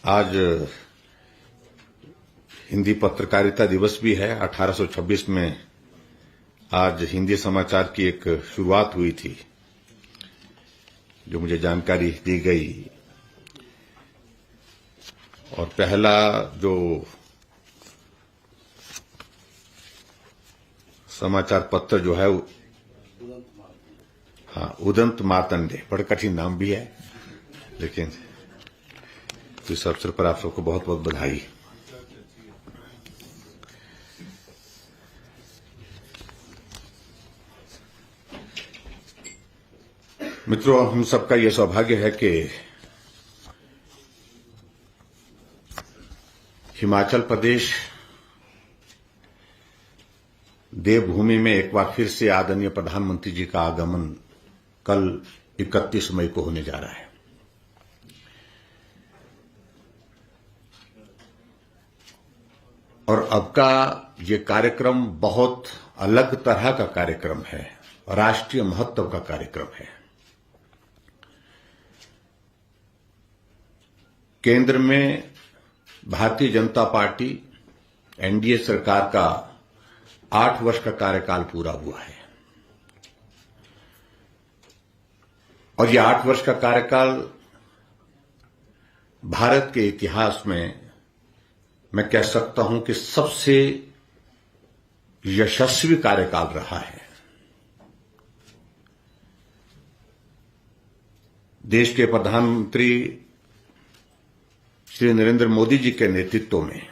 आज हिंदी पत्रकारिता दिवस भी है। 1826 में आज हिंदी समाचार की एक शुरुआत हुई थी, जो मुझे जानकारी दी गई। और पहला जो समाचार पत्र जो है, उदंत मार्तंडे, बड़ा कठिन नाम भी है, लेकिन इस अवसर पर आप सबको बहुत बहुत बधाई। मित्रों, हम सबका यह सौभाग्य है कि हिमाचल प्रदेश देवभूमि में एक बार फिर से आदरणीय प्रधानमंत्री जी का आगमन कल 31 मई को होने जा रहा है। और अब का ये कार्यक्रम बहुत अलग तरह का कार्यक्रम है, राष्ट्रीय महत्व का कार्यक्रम है। केंद्र में भारतीय जनता पार्टी एनडीए सरकार का 8 वर्ष का कार्यकाल पूरा हुआ है। और यह 8 वर्ष का कार्यकाल भारत के इतिहास में मैं कह सकता हूं कि सबसे यशस्वी कार्यकाल रहा है। देश के प्रधानमंत्री श्री नरेंद्र मोदी जी के नेतृत्व में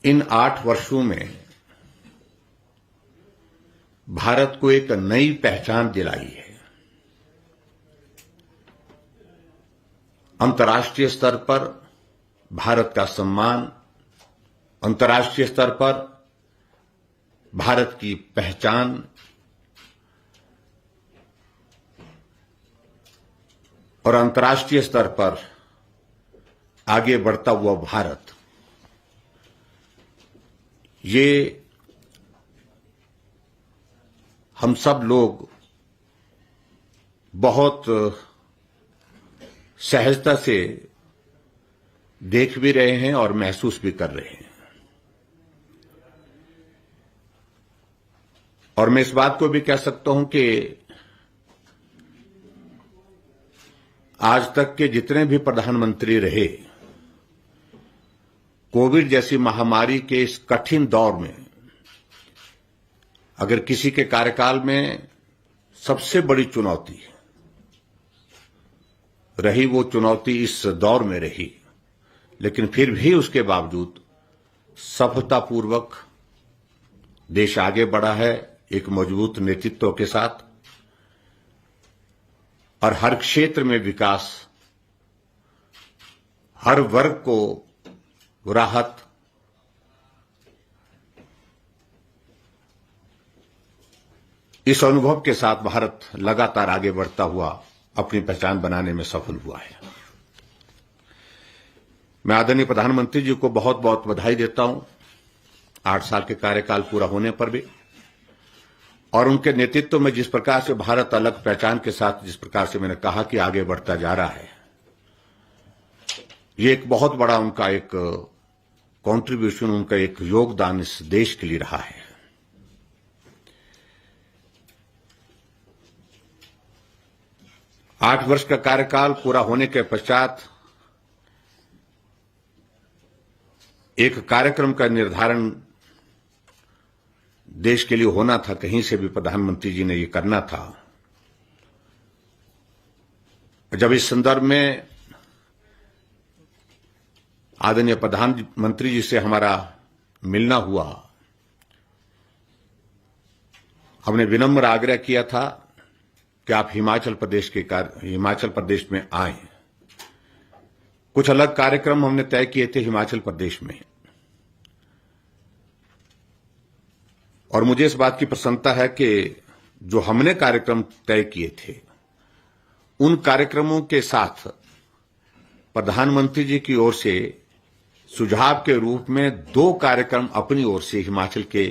इन 8 वर्षों में भारत को एक नई पहचान दिलाई है। अंतर्राष्ट्रीय स्तर पर भारत का सम्मान, अंतर्राष्ट्रीय स्तर पर भारत की पहचान और अंतर्राष्ट्रीय स्तर पर आगे बढ़ता हुआ भारत, ये हम सब लोग बहुत सहजता से देख भी रहे हैं और महसूस भी कर रहे हैं। और मैं इस बात को भी कह सकता हूं कि आज तक के जितने भी प्रधानमंत्री रहे, कोविड जैसी महामारी के इस कठिन दौर में अगर किसी के कार्यकाल में सबसे बड़ी चुनौती रही, वो चुनौती इस दौर में रही, लेकिन फिर भी उसके बावजूद सफलतापूर्वक देश आगे बढ़ा है एक मजबूत नेतृत्व के साथ। और हर क्षेत्र में विकास, हर वर्ग को राहत, इस अनुभव के साथ भारत लगातार आगे बढ़ता हुआ अपनी पहचान बनाने में सफल हुआ है। मैं आदरणीय प्रधानमंत्री जी को बहुत बहुत बधाई देता हूं 8 साल के कार्यकाल पूरा होने पर भी, और उनके नेतृत्व में जिस प्रकार से भारत अलग पहचान के साथ, जिस प्रकार से मैंने कहा कि आगे बढ़ता जा रहा है, ये एक बहुत बड़ा उनका एक कंट्रीब्यूशन, उनका एक योगदान इस देश के लिए रहा है। आठ वर्ष का कार्यकाल पूरा होने के पश्चात एक कार्यक्रम का निर्धारण देश के लिए होना था, कहीं से भी प्रधानमंत्री जी ने ये करना था। जब इस संदर्भ में आदरणीय प्रधानमंत्री जी से हमारा मिलना हुआ, हमने विनम्र आग्रह किया था कि आप हिमाचल प्रदेश में आएं। कुछ अलग कार्यक्रम हमने तय किए थे हिमाचल प्रदेश में, और मुझे इस बात की प्रसन्नता है कि जो हमने कार्यक्रम तय किए थे, उन कार्यक्रमों के साथ प्रधानमंत्री जी की ओर से सुझाव के रूप में 2 कार्यक्रम अपनी ओर से हिमाचल के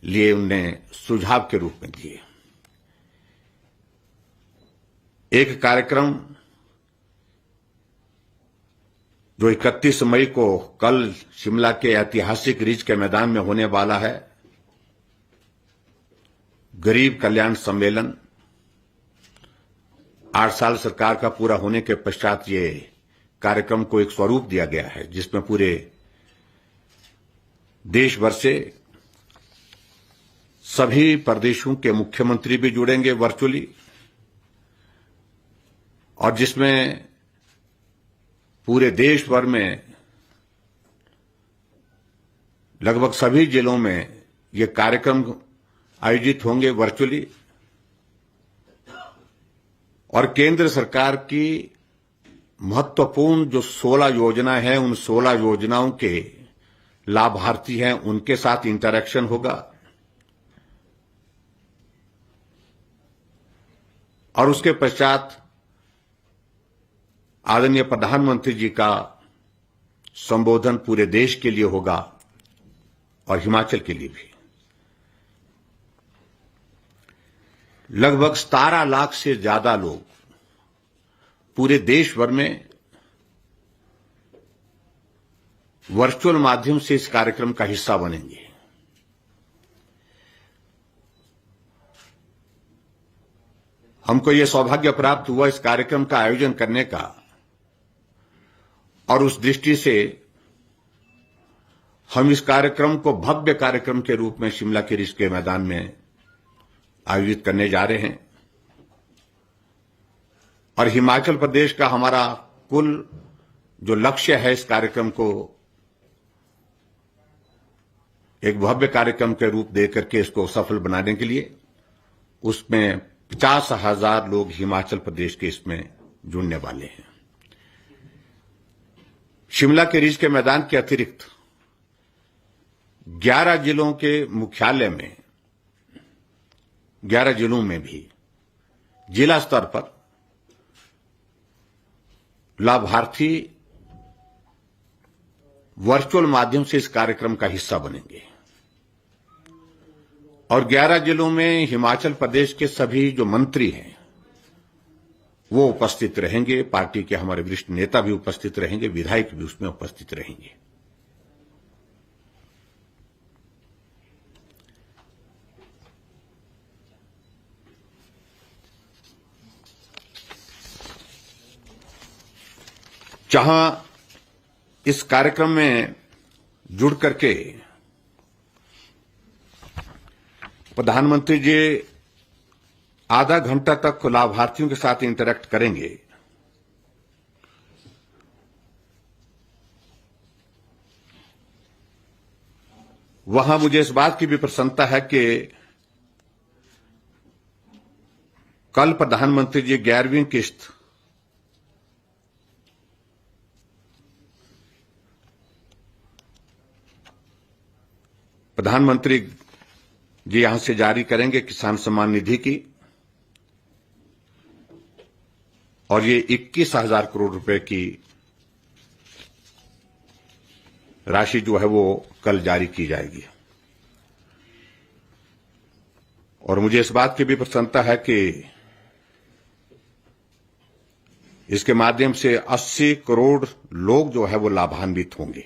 लिए उन्होंने सुझाव के रूप में दिए। एक कार्यक्रम जो 31 मई को कल शिमला के ऐतिहासिक रिज के मैदान में होने वाला है, गरीब कल्याण सम्मेलन, 8 साल सरकार का पूरा होने के पश्चात ये कार्यक्रम को एक स्वरूप दिया गया है, जिसमें पूरे देश भर से सभी प्रदेशों के मुख्यमंत्री भी जुड़ेंगे वर्चुअली, और जिसमें पूरे देश भर में लगभग सभी जिलों में ये कार्यक्रम आयोजित होंगे वर्चुअली। और केंद्र सरकार की महत्वपूर्ण जो 16 योजनाएं हैं, उन 16 योजनाओं के लाभार्थी हैं, उनके साथ इंटरेक्शन होगा। और उसके पश्चात आदरणीय प्रधानमंत्री जी का संबोधन पूरे देश के लिए होगा और हिमाचल के लिए भी। लगभग 17 लाख से ज्यादा लोग पूरे देश भर में वर्चुअल माध्यम से इस कार्यक्रम का हिस्सा बनेंगे। हमको यह सौभाग्य प्राप्त हुआ इस कार्यक्रम का आयोजन करने का, और उस दृष्टि से हम इस कार्यक्रम को भव्य कार्यक्रम के रूप में शिमला के रिज के मैदान में आयोजित करने जा रहे हैं। और हिमाचल प्रदेश का हमारा कुल जो लक्ष्य है इस कार्यक्रम को एक भव्य कार्यक्रम के रूप देकर के इसको सफल बनाने के लिए, उसमें 50,000 लोग हिमाचल प्रदेश के इसमें जुड़ने वाले हैं। शिमला के रिज के मैदान के अतिरिक्त 11 जिलों के मुख्यालय में, 11 जिलों में भी जिला स्तर पर लाभार्थी वर्चुअल माध्यम से इस कार्यक्रम का हिस्सा बनेंगे। और 11 जिलों में हिमाचल प्रदेश के सभी जो मंत्री हैं वो उपस्थित रहेंगे, पार्टी के हमारे वरिष्ठ नेता भी उपस्थित रहेंगे, विधायक भी उसमें उपस्थित रहेंगे। जहां इस कार्यक्रम में जुड़ करके प्रधानमंत्री जी आधा घंटा तक लाभार्थियों के साथ इंटरेक्ट करेंगे, वहां मुझे इस बात की भी प्रसन्नता है कि कल प्रधानमंत्री जी 11वीं किस्त प्रधानमंत्री जी यहां से जारी करेंगे किसान सम्मान निधि की, और ये 21,000 करोड़ रुपए की राशि जो है वो कल जारी की जाएगी। और मुझे इस बात की भी प्रसन्नता है कि इसके माध्यम से 80 करोड़ लोग जो है वो लाभान्वित होंगे।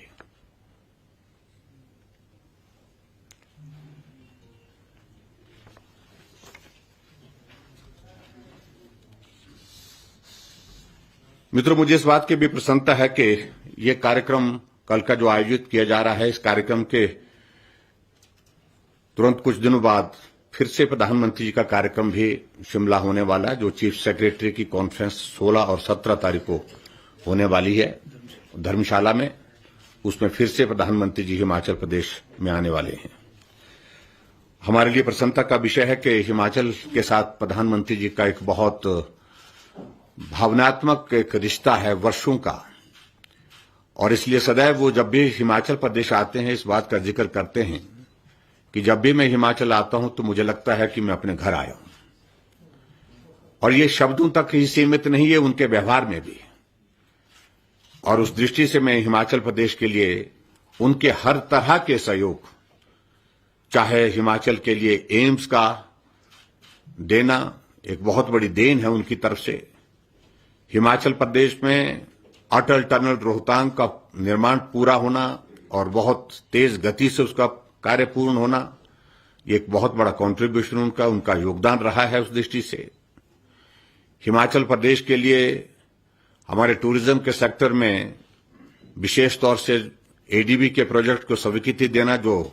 मित्रों, मुझे इस बात की भी प्रसन्नता है कि ये कार्यक्रम कल का जो आयोजित किया जा रहा है, इस कार्यक्रम के तुरंत कुछ दिनों बाद फिर से प्रधानमंत्री जी का कार्यक्रम भी शिमला होने वाला है, जो चीफ सेक्रेटरी की कॉन्फ्रेंस 16 और 17 तारीख को होने वाली है धर्मशाला में। उसमें फिर से प्रधानमंत्री जी हिमाचल प्रदेश में आने वाले हैं। हमारे लिए प्रसन्नता का विषय है कि हिमाचल के साथ प्रधानमंत्री जी का एक बहुत भावनात्मक एक रिश्ता है वर्षों का, और इसलिए सदैव वो जब भी हिमाचल प्रदेश आते हैं इस बात का जिक्र करते हैं कि जब भी मैं हिमाचल आता हूं तो मुझे लगता है कि मैं अपने घर आया हूं। और ये शब्दों तक ही सीमित नहीं है, उनके व्यवहार में भी। और उस दृष्टि से मैं हिमाचल प्रदेश के लिए उनके हर तरह के सहयोग, चाहे हिमाचल के लिए एम्स का देना एक बहुत बड़ी देन है उनकी तरफ से, हिमाचल प्रदेश में अटल टनल रोहतांग का निर्माण पूरा होना और बहुत तेज गति से उसका कार्य पूर्ण होना, ये एक बहुत बड़ा कंट्रीब्यूशन उनका योगदान रहा है। उस दृष्टि से हिमाचल प्रदेश के लिए हमारे टूरिज्म के सेक्टर में विशेष तौर से एडीबी के प्रोजेक्ट को स्वीकृति देना, जो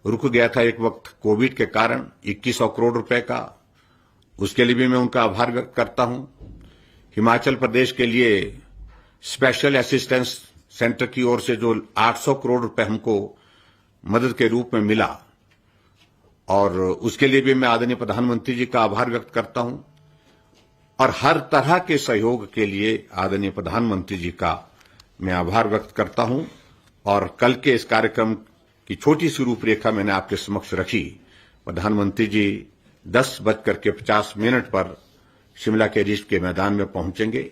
रुक गया था एक वक्त कोविड के कारण 2100 करोड़ रुपए का, उसके लिए भी मैं उनका आभार व्यक्त करता हूं। हिमाचल प्रदेश के लिए स्पेशल असिस्टेंस सेंटर की ओर से जो 800 करोड़ रुपए हमको मदद के रूप में मिला, और उसके लिए भी मैं आदरणीय प्रधानमंत्री जी का आभार व्यक्त करता हूं। और हर तरह के सहयोग के लिए आदरणीय प्रधानमंत्री जी का मैं आभार व्यक्त करता हूं। और कल के इस कार्यक्रम की छोटी सी रूपरेखा मैंने आपके समक्ष रखी। प्रधानमंत्री जी 10:50 पर शिमला के रिज के मैदान में पहुंचेंगे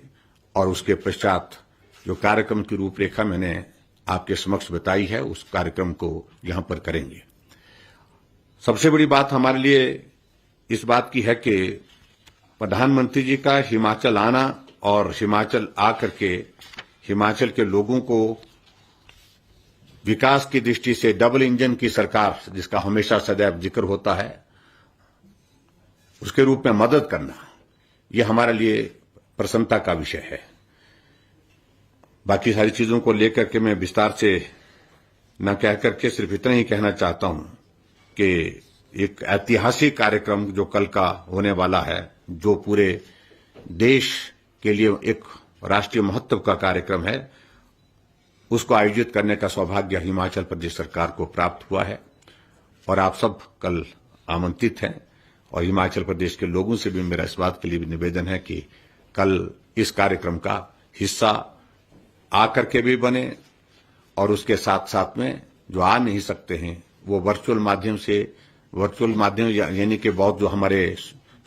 और उसके पश्चात जो कार्यक्रम की रूपरेखा मैंने आपके समक्ष बताई है, उस कार्यक्रम को यहां पर करेंगे। सबसे बड़ी बात हमारे लिए इस बात की है कि प्रधानमंत्री जी का हिमाचल आना और हिमाचल आकर के हिमाचल के लोगों को विकास की दृष्टि से डबल इंजन की सरकार, जिसका हमेशा सदैव जिक्र होता है, उसके रूप में मदद करना, यह हमारे लिए प्रसन्नता का विषय है। बाकी सारी चीजों को लेकर के मैं विस्तार से न कह करके सिर्फ इतना ही कहना चाहता हूं कि एक ऐतिहासिक कार्यक्रम जो कल का होने वाला है, जो पूरे देश के लिए एक राष्ट्रीय महत्व का कार्यक्रम है, उसको आयोजित करने का सौभाग्य हिमाचल प्रदेश सरकार को प्राप्त हुआ है। और आप सब कल आमंत्रित हैं। और हिमाचल प्रदेश के लोगों से भी मेरा इस बात के लिए भी निवेदन है कि कल इस कार्यक्रम का हिस्सा आकर के भी बने, और उसके साथ साथ में जो आ नहीं सकते हैं वो वर्चुअल माध्यम यानी कि बहुत जो हमारे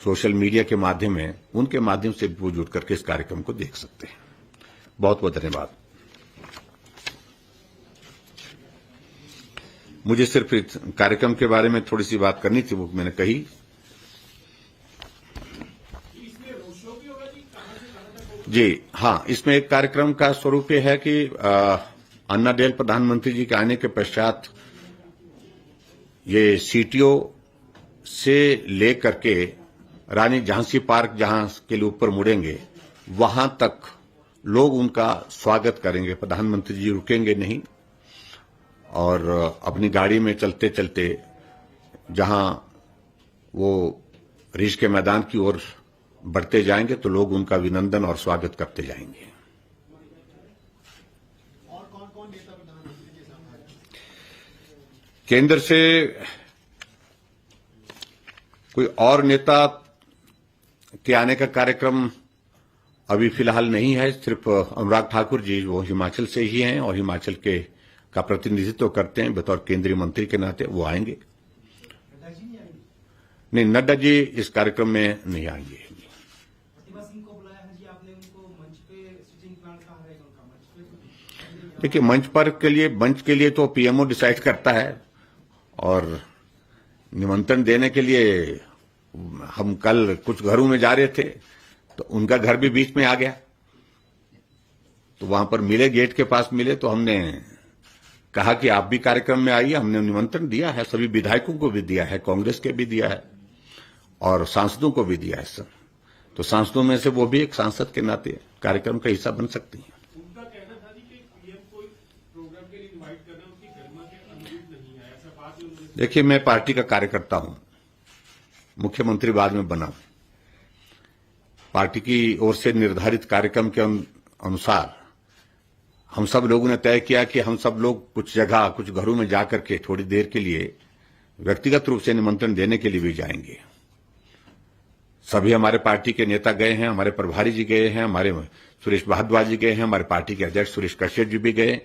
सोशल मीडिया के माध्यम है, उनके माध्यम से भी जुड़ करके इस कार्यक्रम को देख सकते हैं। बहुत बहुत धन्यवाद। मुझे सिर्फ इस कार्यक्रम के बारे में थोड़ी सी बात करनी थी, वो मैंने कही। जी हाँ, इसमें एक कार्यक्रम का स्वरूप यह है कि अन्नाडेल प्रधानमंत्री जी के आने के पश्चात ये सीटीओ से लेकर के रानी झांसी पार्क जहां के लिए ऊपर मुड़ेंगे, वहां तक लोग उनका स्वागत करेंगे। प्रधानमंत्री जी रुकेंगे नहीं, और अपनी गाड़ी में चलते चलते जहां वो रिज के मैदान की ओर बढ़ते जाएंगे तो लोग उनका अभिनंदन और स्वागत करते जाएंगे। और कौन-कौन नेता प्रधानमंत्री के साथ आए? केंद्र से कोई और नेता के आने का कार्यक्रम अभी फिलहाल नहीं है। सिर्फ अनुराग ठाकुर जी, वो हिमाचल से ही हैं और हिमाचल के का प्रतिनिधित्व करते हैं बतौर केंद्रीय मंत्री के नाते, वो आएंगे। नड्डा जी नहीं आएंगे? नहीं, नड्डा जी इस कार्यक्रम में नहीं आएंगे। प्रतिभा सिंह को बुलाया है जी आपने, उनको मंच पे स्विचिंग प्लान कहाँ रहेगा उनका? मंच पे देखिए, मंच के लिए तो पीएमओ डिसाइड करता है, और निमंत्रण देने के लिए हम कल कुछ घरों में जा रहे थे तो उनका घर भी बीच में आ गया, तो वहां पर मिले, गेट के पास मिले, तो हमने कहा कि आप भी कार्यक्रम में आइए। हमने निमंत्रण दिया है, सभी विधायकों को भी दिया है, कांग्रेस के भी दिया है और सांसदों को भी दिया है सब। तो सांसदों में से वो भी एक सांसद के नाते कार्यक्रम का हिस्सा बन सकती हैं। उनका कहना था कि पीएम को प्रोग्राम के लिए इनवाइट करना उनकी गरिमा के अनुरूप नहीं है, ऐसा बात है उन्होंने। देखिए, मैं पार्टी का कार्यकर्ता हूं, मुख्यमंत्री बाद में बना। पार्टी की ओर से निर्धारित कार्यक्रम के अनुसार हम सब लोगों ने तय किया कि हम सब लोग कुछ जगह, कुछ घरों में जाकर के थोड़ी देर के लिए व्यक्तिगत रूप से निमंत्रण देने के लिए भी जाएंगे। सभी हमारे पार्टी के नेता गए हैं, हमारे प्रभारी जी गए हैं, हमारे सुरेश भारद्वाज जी गए हैं, हमारे पार्टी के अध्यक्ष सुरेश कश्यप जी भी गए।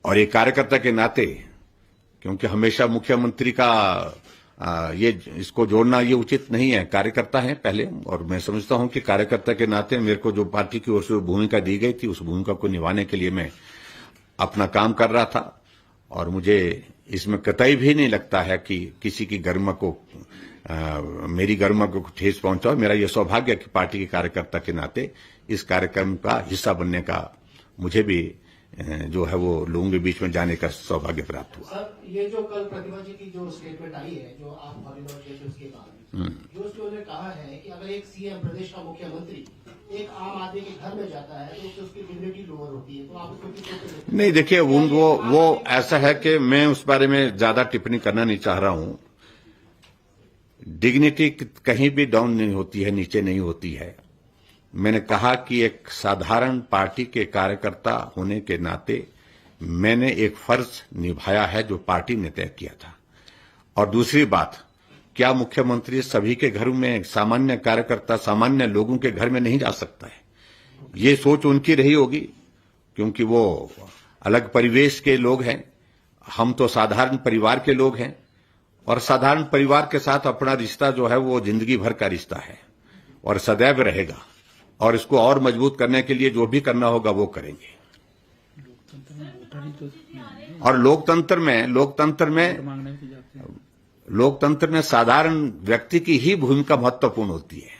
और एक कार्यकर्ता के नाते, क्योंकि हमेशा मुख्यमंत्री का ये इसको जोड़ना ये उचित नहीं है, कार्यकर्ता है पहले, और मैं समझता हूं कि कार्यकर्ता के नाते मेरे को जो पार्टी की ओर से भूमिका दी गई थी, उस भूमिका को निभाने के लिए मैं अपना काम कर रहा था। और मुझे इसमें कतई भी नहीं लगता है कि किसी की गरिमा को मेरी गरिमा को ठेस पहुंचा और मेरा यह सौभाग्य है कि पार्टी के कार्यकर्ता के नाते इस कार्यक्रम का हिस्सा बनने का मुझे भी जो है वो लोगों के बीच में जाने का सौभाग्य प्राप्त हुआ। सर, ये जो कल प्रतिभा जी की जो स्टेटमेंट आई है, जो आप हॉलीवुड के थे उसके बाद, जो उन्होंने कहा है कि अगर एक सीएम, प्रदेश का मुख्यमंत्री एक आम आदमी के घर में जाता है तो उसकी डिग्निटी लोअर होती है, तो आप उसको किस तरह से? नहीं, देखिए वो ऐसा है कि मैं उस बारे में ज्यादा टिप्पणी करना नहीं चाह रहा हूं। डिग्निटी कहीं भी डाउन नहीं होती है, नीचे नहीं होती है। मैंने कहा कि एक साधारण पार्टी के कार्यकर्ता होने के नाते मैंने एक फर्ज निभाया है जो पार्टी ने तय किया था। और दूसरी बात, क्या मुख्यमंत्री सभी के घरों में, सामान्य कार्यकर्ता सामान्य लोगों के घर में नहीं जा सकता है? ये सोच उनकी रही होगी, क्योंकि वो अलग परिवेश के लोग हैं। हम तो साधारण परिवार के लोग हैं और साधारण परिवार के साथ अपना रिश्ता जो है वो जिंदगी भर का रिश्ता है और सदैव रहेगा। और इसको और मजबूत करने के लिए जो भी करना होगा वो करेंगे। और लोकतंत्र में साधारण व्यक्ति की ही भूमिका महत्वपूर्ण होती है।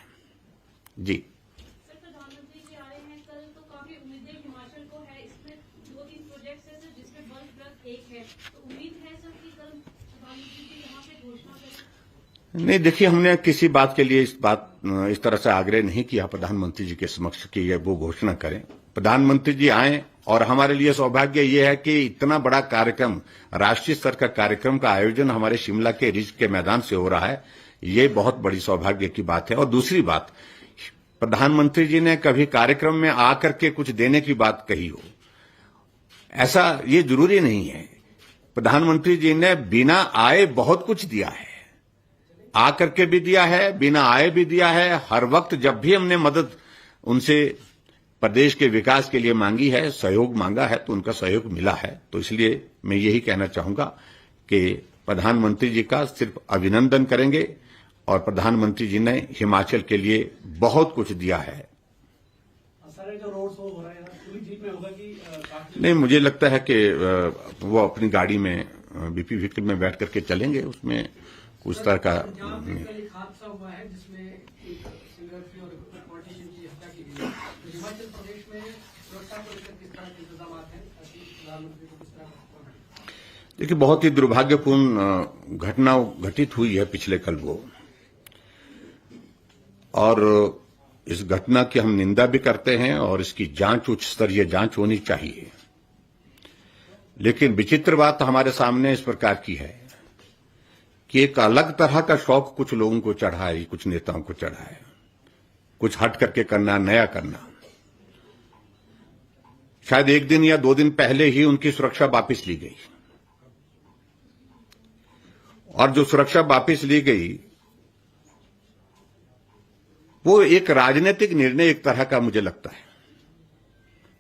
जी, सर, प्रधानमंत्री जी आ रहे हैं कल, तो काफी उम्मीदें हिमाचल को है। इसमें 2-3 प्रोजेक्ट्स हैं सर, जिसमें बल्क ड्रग एक है, तो उम्मीद है सर कि कल प्रधानमंत्री जी यहाँ पे घोषणा करें। नहीं, देखिए, हमने किसी बात के लिए इस तरह से आग्रह नहीं किया प्रधानमंत्री जी के समक्ष कि वो घोषणा करें। प्रधानमंत्री जी आए और हमारे लिए सौभाग्य ये है कि इतना बड़ा कार्यक्रम, राष्ट्रीय स्तर का कार्यक्रम का आयोजन हमारे शिमला के रिज के मैदान से हो रहा है। ये बहुत बड़ी सौभाग्य की बात है। और दूसरी बात, प्रधानमंत्री जी ने कभी कार्यक्रम में आकर के कुछ देने की बात कही हो, ऐसा ये जरूरी नहीं है। प्रधानमंत्री जी ने बिना आए बहुत कुछ दिया है, आकर के भी दिया है, बिना आए भी दिया है। हर वक्त जब भी हमने मदद उनसे प्रदेश के विकास के लिए मांगी है, सहयोग मांगा है, तो उनका सहयोग मिला है। तो इसलिए मैं यही कहना चाहूंगा कि प्रधानमंत्री जी का सिर्फ अभिनंदन करेंगे और प्रधानमंत्री जी ने हिमाचल के लिए बहुत कुछ दिया है। सर, जो रोड शो हो रहा है पूरी जीप में होगा कि नहीं, मुझे लगता है कि वो अपनी गाड़ी में बीपी व्हीकल में बैठ करके चलेंगे, उसमें कुछ तरह का एक हादसा हुआ है जिसमें एक सिंगर की और पॉलिटिशियन की हत्या की गई है। तो हिमाचल प्रदेश में सुरक्षा को लेकर किस तरह के इंतजाम हैं, प्रधानमंत्री को किस तरह? देखिए, बहुत ही दुर्भाग्यपूर्ण घटना घटित हुई है पिछले कल वो, और इस घटना की हम निंदा भी करते हैं और इसकी जांच, उच्च स्तरीय जांच होनी चाहिए। लेकिन विचित्र बात हमारे सामने इस प्रकार की है कि एक अलग तरह का शौक कुछ लोगों को चढ़ा है, कुछ नेताओं को चढ़ा है, कुछ हट करके करना, नया करना। शायद 1 दिन या 2 दिन पहले ही उनकी सुरक्षा वापस ली गई, और जो सुरक्षा वापस ली गई वो एक राजनीतिक निर्णय एक तरह का मुझे लगता है।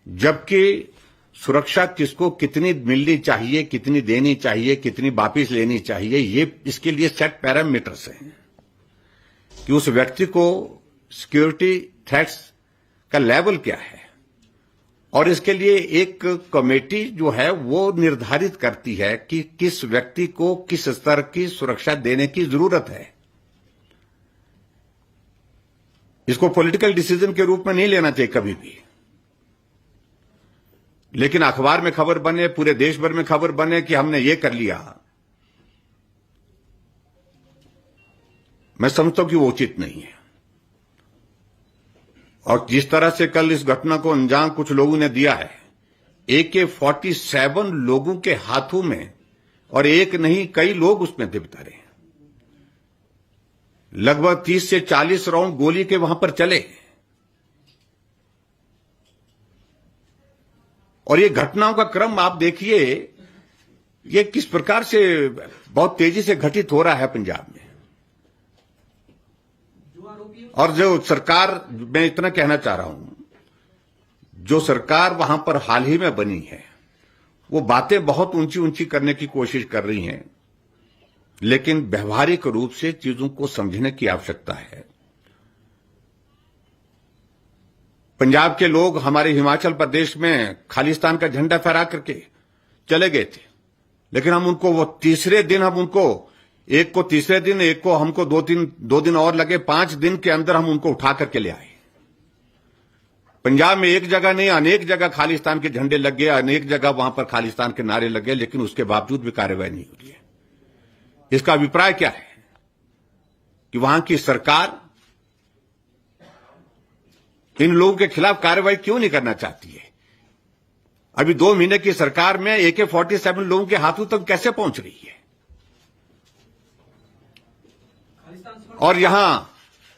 जबकि सुरक्षा किसको कितनी मिलनी चाहिए, कितनी देनी चाहिए, कितनी वापस लेनी चाहिए, ये इसके लिए सेट पैरामीटर्स हैं कि उस व्यक्ति को सिक्योरिटी थ्रेट्स का लेवल क्या है, और इसके लिए एक कमेटी जो है वो निर्धारित करती है कि किस व्यक्ति को किस स्तर की सुरक्षा देने की जरूरत है। इसको पॉलिटिकल डिसीजन के रूप में नहीं लेना चाहिए कभी भी। लेकिन अखबार में खबर बने, पूरे देश भर में खबर बने कि हमने ये कर लिया, मैं समझता हूं कि वो उचित नहीं है। और जिस तरह से कल इस घटना को अंजाम कुछ लोगों ने दिया है, AK-47 लोगों के हाथों में, और एक नहीं कई लोग उसमें बेचारे, लगभग 30 से 40 राउंड गोली के वहां पर चले, और ये घटनाओं का क्रम आप देखिए, ये किस प्रकार से बहुत तेजी से घटित हो रहा है पंजाब में। और जो सरकार, मैं इतना कहना चाह रहा हूं, जो सरकार वहां पर हाल ही में बनी है, वो बातें बहुत ऊंची ऊंची करने की कोशिश कर रही हैं, लेकिन व्यवहारिक रूप से चीजों को समझने की आवश्यकता है। पंजाब के लोग हमारे हिमाचल प्रदेश में खालिस्तान का झंडा फहरा करके चले गए थे, लेकिन हम उनको वो तीसरे दिन हम उनको एक को तीसरे दिन, एक को हमको 2 दिन और लगे। 5 दिन के अंदर हम उनको उठा करके ले आए। पंजाब में एक जगह नहीं, अनेक जगह खालिस्तान के झंडे लग गए, अनेक जगह वहां पर खालिस्तान के नारे लग गए, लेकिन उसके बावजूद भी कार्रवाई नहीं हो रही है। इसका अभिप्राय क्या है कि वहां की सरकार इन लोगों के खिलाफ कार्रवाई क्यों नहीं करना चाहती है? अभी 2 महीने की सरकार में AK-47 लोगों के हाथों तक कैसे पहुंच रही है? और यहां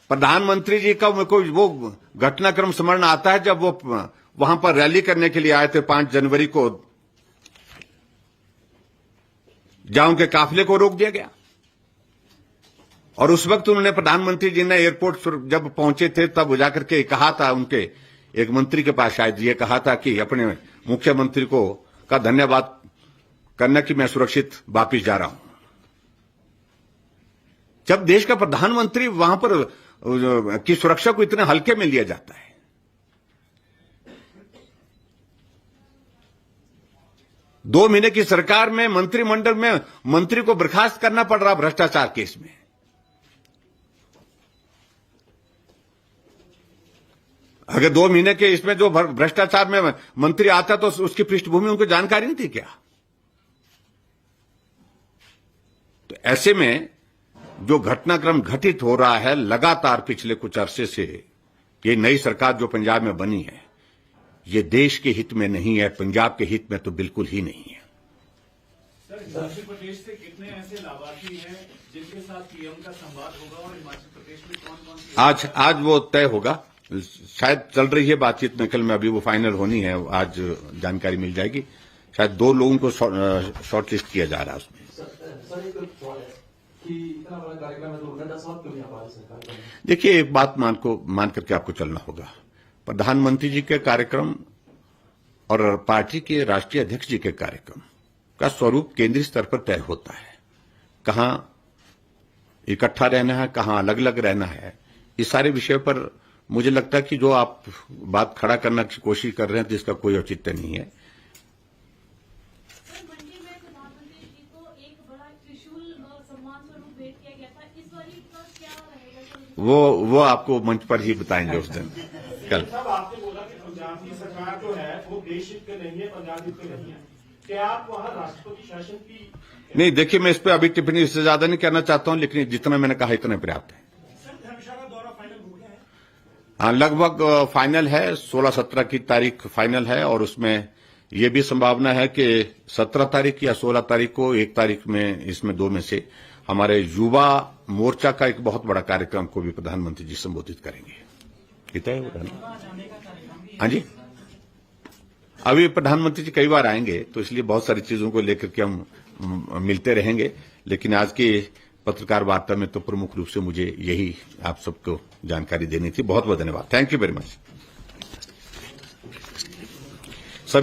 प्रधानमंत्री जी का मेरे को वो घटनाक्रम स्मरण आता है जब वो वहां पर रैली करने के लिए आए थे 5 जनवरी को, जहां उनके काफिले को रोक दिया गया। और उस वक्त उन्होंने, प्रधानमंत्री जी ने एयरपोर्ट जब पहुंचे थे तब जाकर के कहा था, उनके एक मंत्री के पास शायद ये कहा था कि अपने मुख्यमंत्री को का धन्यवाद करना कि मैं सुरक्षित वापिस जा रहा हूं। जब देश का प्रधानमंत्री वहां पर की सुरक्षा को इतने हल्के में लिया जाता है। दो महीने की सरकार में मंत्रिमंडल में मंत्री को बर्खास्त करना पड़ रहा भ्रष्टाचार केस में। अगर 2 महीने के इसमें जो भ्रष्टाचार में मंत्री आता तो उसकी पृष्ठभूमि उनको जानकारी नहीं थी क्या? तो ऐसे में जो घटनाक्रम घटित हो रहा है लगातार पिछले कुछ अरसे से, ये नई सरकार जो पंजाब में बनी है, ये देश के हित में नहीं है, पंजाब के हित में तो बिल्कुल ही नहीं है। सर, हिमाचल प्रदेश से कितने ऐसे लाभार्थी हैं जिनके साथ पीएम का संवाद होगा और हिमाचल प्रदेश में कौन-कौन सी? आज वो तय होगा। शायद चल रही है बातचीत निकल में, अभी वो फाइनल होनी है, आज जानकारी मिल जाएगी। शायद 2 लोगों को शॉर्टलिस्ट किया जा रहा है उसमें। सर एक सवाल है कि इतना बड़ा कार्यक्रम है तो नड्डा साहब क्यों नहीं आ पा रहे सरकार? देखिए, एक बात मान करके आपको चलना होगा। प्रधानमंत्री जी के कार्यक्रम और पार्टी के राष्ट्रीय अध्यक्ष जी के कार्यक्रम का स्वरूप केंद्रीय स्तर पर तय होता है। कहां इकट्ठा रहना है, कहां अलग अलग रहना है, इस सारे विषय पर मुझे लगता है कि जो आप बात खड़ा करने की कोशिश कर रहे हैं तो इसका कोई औचित्य नहीं है। मंडी में प्रधानमंत्री जी को एक बड़ा त्रिशूल सम्मान स्वरूप भेंट किया गया था। इस बार का क्या रहेगा? वो आपको मंच पर ही बताएंगे उस दिन कल। साहब, आपने बोला कि पंजाब की सरकार जो है वो देश हित के नहीं है, पंजाब हित के नहीं है। क्या आप वहां राष्ट्रपति शासन की? नहीं, देखिए, मैं इस पर अभी टिप्पणी इससे ज्यादा नहीं करना चाहता हूं, लेकिन जितना मैंने कहा इतना पर्याप्त है। हाँ, लगभग फाइनल है। 16-17 की तारीख फाइनल है और उसमें यह भी संभावना है कि 17 तारीख या 16 तारीख को, 1 तारीख में, इसमें 2 में से हमारे युवा मोर्चा का एक बहुत बड़ा कार्यक्रम को भी प्रधानमंत्री जी संबोधित करेंगे। कितना है? हाँ जी, अभी प्रधानमंत्री जी कई बार आएंगे तो इसलिए बहुत सारी चीजों को लेकर के हम मिलते रहेंगे, लेकिन आज की पत्रकार वार्ता में तो प्रमुख रूप से मुझे यही आप सबको जानकारी देनी थी। बहुत बहुत धन्यवाद। Thank you very much.